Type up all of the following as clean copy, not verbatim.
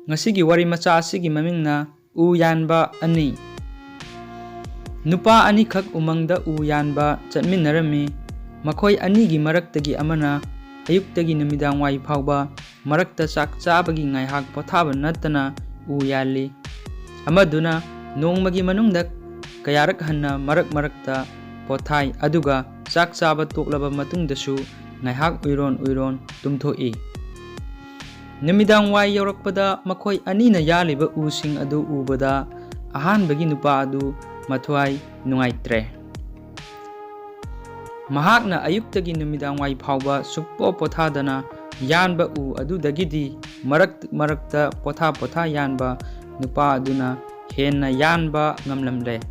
Ngasigi wari macha asigi mamingna u yanba ani. Nupa ani khak umangda u yanba chatminarami. Makhoi anigi maraktagi amana ayuktagi numidang wai phawba marakta chak chabagi ngaihak pothaba nattana u yalli. Amaduna nongmagi manungda kayarak hanna marakta pothai aduga chak chaba toklaba matungdasu ngaihak uiron tumthoi. Numidang wai yaurakpada makhoi anina yaliba using adu ubada ahanbagi nupa adu mathwai nungaitre. Mahakna ayuktagi numidang wai phawba sukpo pothadana yanba u adudagidi marakta potha yanba nupa aduna henna yanba ngamlamle.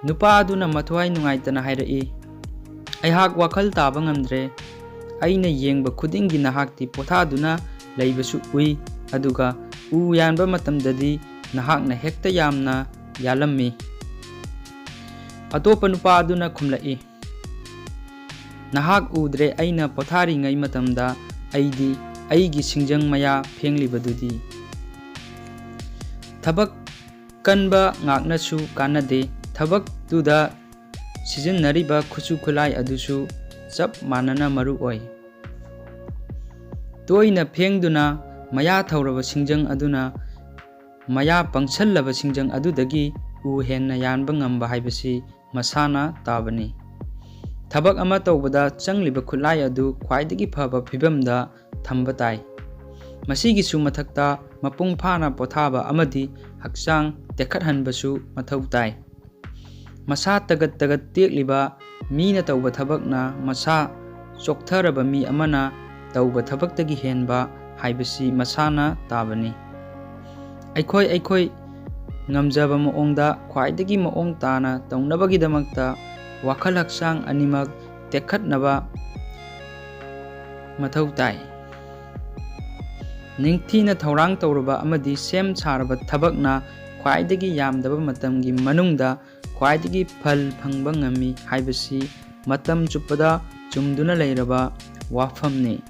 Nupa aduna mathwai nungaitana hairai. Aihak wakhal taba ngamdre. Aina yengba khudingi nahakti pothaduna leibasu ui aduga u yanba matamdadi nahakna hekta yamna yalammi. Atopa nupa aduna khumlai. Nahak udre aina pothari ngai matamda aidi aigi singjang maya phenglibadudi. Thabak kanba ngaknasu kanade thabak tuda sijinnariba khuchu khulai adusu chap manana maru oi. Toina phengduna maya thauraba singjang aduna maya pangchallaba singjang adudagi u henna yanba ngamba haibasi masana tabani. Thabak ama tawbada changliba khulai adu khwaidagi phaba phibamda thamba tai. Masigisu mathakta mapung phana pothaba amadi hakchang tekhathanbasu mathau tai. Masa tagat tekliba mina tawba thabakna masa choktharaba mi amana tawba thabaktagi henba haibasi masana tabani. Aikhoi ngamjaba maongda khwaidagi maong tana tawnabagidamagta wakhal hakchang animak tekhatnaba mathau tai. Ningthina thaurang tawraba amadi sem saraba thabakna khwaidagi yamdaba matamgi manungda khwaidagi phal phangba ngami haibasi matam chupada chumduna leiraba wafamni.